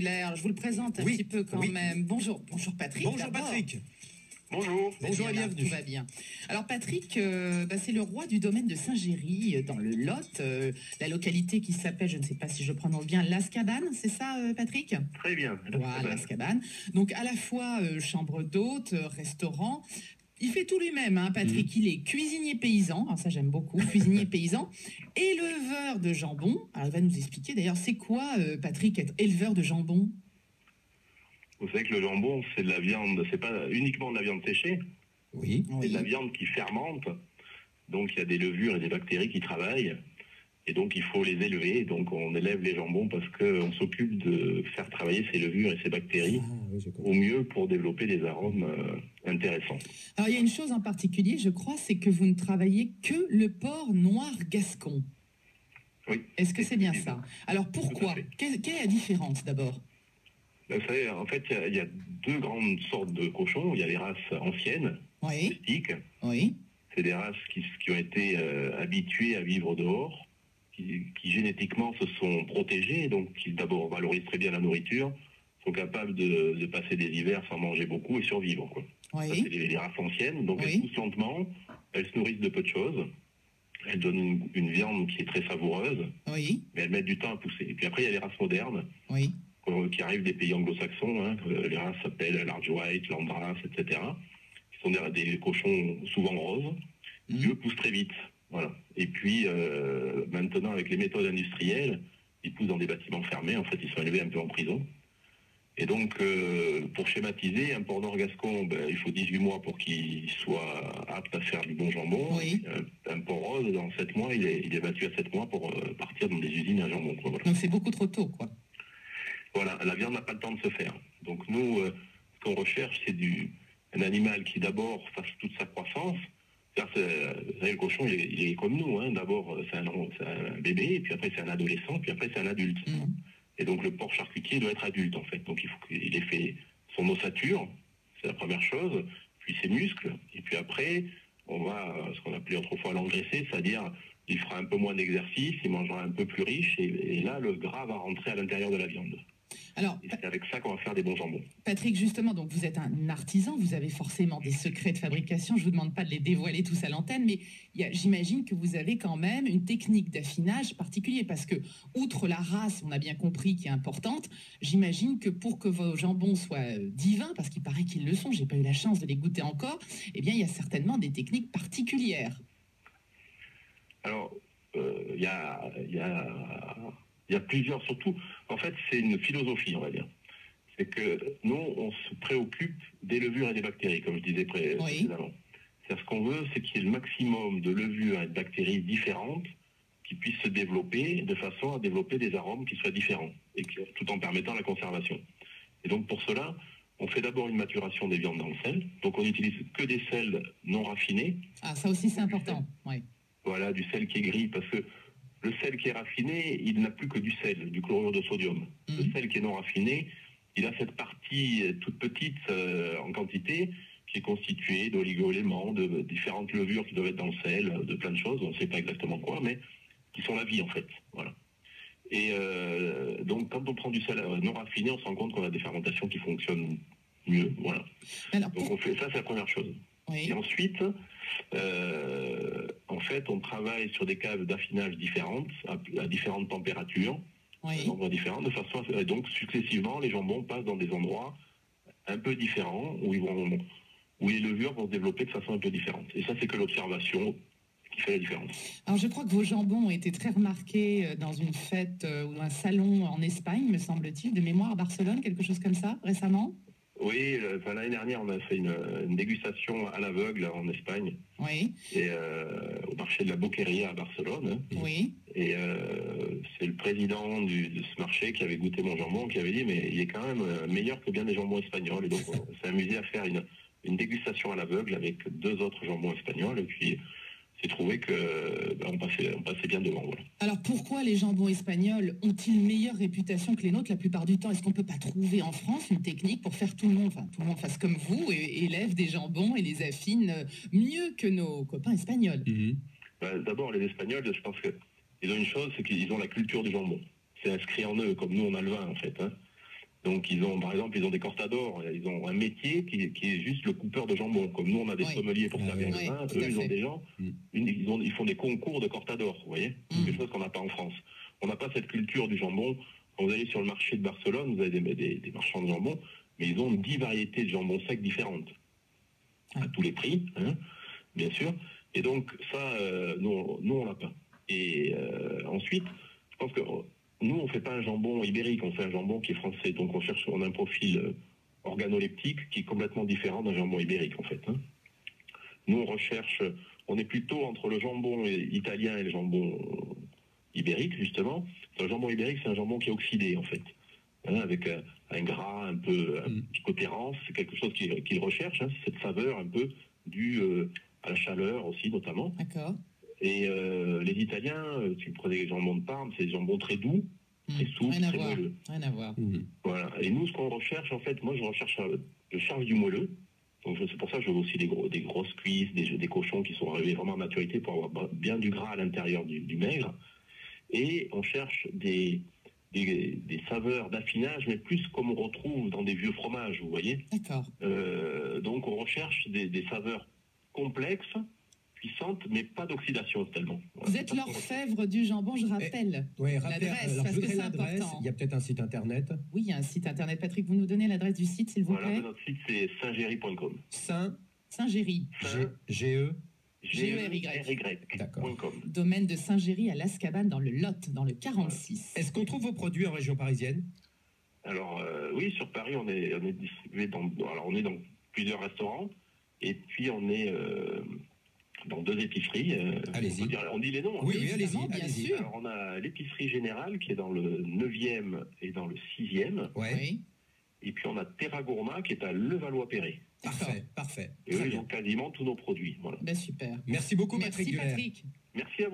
Je vous le présente un petit peu quand même. Bonjour Patrick. Bonjour Patrick. Bonjour. Bonjour et bienvenue. Tout va bien. Alors Patrick, c'est le roi du domaine de Saint-Géry, dans le Lot, la localité qui s'appelle, je ne sais pas si je prononce bien, Las Cabanes, c'est ça Patrick? Très bien. Voilà, Las Cabanes. Donc à la fois chambre d'hôte, restaurant. Il fait tout lui-même, hein, Patrick. Il est cuisinier paysan, alors ça j'aime beaucoup, cuisinier paysan, éleveur de jambon. Alors il va nous expliquer d'ailleurs, c'est quoi, Patrick, être éleveur de jambon? Vous savez que le jambon, c'est de la viande, c'est pas uniquement de la viande séchée, Oui. c'est de la viande qui fermente. Donc il y a des levures et des bactéries qui travaillent. Et donc il faut les élever. Donc on élève les jambons parce qu'on s'occupe de faire travailler ces levures et ces bactéries au mieux pour développer des arômes intéressants. Alors il y a une chose en particulier, je crois, c'est que vous ne travaillez que le porc noir gascon. Oui. Est-ce que c'est bien ça? Alors pourquoi? Quelle est la différence d'abord? Vous savez, en fait, il y a deux grandes sortes de cochons. Il y a les races anciennes, rustiques. Oui. C'est des races qui ont été habituées à vivre dehors, qui génétiquement se sont protégées, donc qui d'abord valorisent très bien la nourriture, sont capables de passer des hivers sans manger beaucoup et survivre, quoi. Oui. Ça, c'est les races anciennes. Donc elles poussent lentement, elles se nourrissent de peu de choses. Elles donnent une viande qui est très savoureuse, mais elles mettent du temps à pousser. Et puis après, il y a les races modernes. Qui arrivent des pays anglo-saxons, hein, les races s'appellent Large White, Landrace, etc. Qui sont des cochons souvent roses, qui eux poussent très vite. Voilà. Et puis maintenant, avec les méthodes industrielles, ils poussent dans des bâtiments fermés. En fait, ils sont élevés un peu en prison. Et donc, pour schématiser, un porc noir gascon, il faut 18 mois pour qu'il soit apte à faire du bon jambon. Un porc rose, dans 7 mois, il est battu à 7 mois pour partir dans des usines à jambon, quoi. Voilà. Donc c'est beaucoup trop tôt, quoi. Voilà, la viande n'a pas le temps de se faire. Donc nous, ce qu'on recherche, c'est un animal qui d'abord fasse toute sa croissance. Vous savez, le cochon, il est comme nous, hein. D'abord, c'est un bébé, et puis après, c'est un adolescent, puis après, c'est un adulte. Et donc, le porc charcutier doit être adulte, en fait. Donc, il faut qu'il ait fait son ossature, c'est la première chose, puis ses muscles, et puis après, on va, ce qu'on appelait autrefois l'engraisser, c'est-à-dire, il fera un peu moins d'exercice, il mangera un peu plus riche, et là, le gras va rentrer à l'intérieur de la viande. Alors, et c'est avec ça qu'on va faire des bons jambons. Patrick, justement, donc vous êtes un artisan, vous avez forcément des secrets de fabrication, je ne vous demande pas de les dévoiler tous à l'antenne, mais j'imagine que vous avez quand même une technique d'affinage particulière, parce que, outre la race, on a bien compris, qui est importante, j'imagine que pour que vos jambons soient divins, parce qu'il paraît qu'ils le sont, j'ai pas eu la chance de les goûter encore, eh bien, il y a certainement des techniques particulières. Alors, il y a plusieurs, surtout, en fait, c'est une philosophie, on va dire. C'est que nous, on se préoccupe des levures et des bactéries, comme je disais précédemment. C'est-à-dire, ce qu'on veut, c'est qu'il y ait le maximum de levures et de bactéries différentes qui puissent se développer de façon à développer des arômes qui soient différents, et tout en permettant la conservation. Et donc, pour cela, on fait d'abord une maturation des viandes dans le sel. Donc, on n'utilise que des sels non raffinés. Ah, ça aussi, c'est important, oui. Voilà, du sel qui est gris, parce que le sel qui est raffiné, il n'a plus que du sel, du chlorure de sodium. Le sel qui est non raffiné, il a cette partie toute petite en quantité, qui est constituée d'oligo-éléments, de différentes levures qui doivent être dans le sel, de plein de choses, on ne sait pas exactement quoi, mais qui sont la vie en fait. Voilà. Et donc quand on prend du sel non raffiné, on se rend compte qu'on a des fermentations qui fonctionnent mieux. Voilà. Alors, donc on fait ça, c'est la première chose. Et ensuite, en fait, on travaille sur des caves d'affinage différentes, à différentes températures, endroits différents, de façon à, donc successivement, les jambons passent dans des endroits un peu différents, où les levures vont se développer de façon un peu différente. Et ça, c'est que l'observation qui fait la différence. Alors, je crois que vos jambons ont été très remarqués dans une fête ou un salon en Espagne, me semble-t-il, de mémoire à Barcelone, quelque chose comme ça, récemment. Oui, l'année dernière, on a fait une dégustation à l'aveugle en Espagne. Et au marché de la Boqueria à Barcelone. Et c'est le président de ce marché qui avait goûté mon jambon, qui avait dit, mais il est quand même meilleur que bien des jambons espagnols. Et donc, on s'est amusé à faire une dégustation à l'aveugle avec 2 autres jambons espagnols. Et puis, c'est trouvé que on passait bien devant. Voilà. Alors pourquoi les jambons espagnols ont-ils une meilleure réputation que les nôtres la plupart du temps? Est-ce qu'on ne peut pas trouver en France une technique pour faire tout le monde fasse comme vous et élève des jambons et les affine mieux que nos copains espagnols? D'abord, les Espagnols, je pense qu'ils ont une chose, c'est qu'ils ont la culture du jambon. C'est inscrit en eux, comme nous on a le vin en fait. Hein. Donc, par exemple, ils ont des cortadors, ils ont un métier qui est juste le coupeur de jambon. Comme nous, on a des sommeliers pour servir le vin, eux, ils ont des gens, ils font des concours de cortadors, vous voyez, quelque chose qu'on n'a pas en France. On n'a pas cette culture du jambon. Quand vous allez sur le marché de Barcelone, vous avez des marchands de jambon, mais ils ont 10 variétés de jambon sec différentes, à tous les prix, hein, bien sûr. Et donc, ça, nous on l'a pas. Et ensuite, je pense que nous, on ne fait pas un jambon ibérique, on fait un jambon qui est français. Donc, on a un profil organoleptique qui est complètement différent d'un jambon ibérique, en fait. Hein. Nous, on est plutôt entre le jambon italien et le jambon ibérique, justement. Le jambon ibérique, c'est un jambon qui est oxydé, en fait. Hein, avec un gras un petit côté rance, c'est quelque chose qu'il recherche, hein, c'est cette saveur un peu due à la chaleur aussi, notamment. D'accord. Et les Italiens, si vous prenez les jambons de Parme, c'est des jambons très doux, très souples, très moelleux. Rien à voir. Voilà. Et nous, ce qu'on recherche, en fait, moi, je cherche du moelleux. Donc c'est pour ça que je veux aussi des grosses cuisses, des cochons qui sont arrivés vraiment à maturité pour avoir bien du gras à l'intérieur du maigre. Et on cherche des saveurs d'affinage, mais plus comme on retrouve dans des vieux fromages, vous voyez. D'accord. Donc on recherche des saveurs complexes, puissante, mais pas d'oxydation tellement. Vous êtes l'orfèvre du jambon, je rappelle. L'adresse, parce que c'est important. Il y a peut-être un site internet. Oui, il y a un site internet. Patrick, vous nous donnez l'adresse du site, s'il vous plaît. Voilà, notre site, c'est saintgéry.com. Saint-Géry. G-E-R-Y.com. Domaine de Saint-Géry à Las-Cabanes, dans le Lot, dans le 46. Est-ce qu'on trouve vos produits en région parisienne? Alors, oui, sur Paris, on est distribué on est dans plusieurs restaurants, et puis on est dans 2 épiceries. Allez-y. On dit les noms. Oui, allez-y. Bien sûr. Alors, on a l'épicerie générale qui est dans le 9e et dans le 6e. Oui. Et puis on a Terra Gourma qui est à Levallois-Perret. Parfait. Et eux, ils ont quasiment tous nos produits. Voilà. Ben, super. Merci beaucoup, Patrick Duller. Patrick. Merci à vous.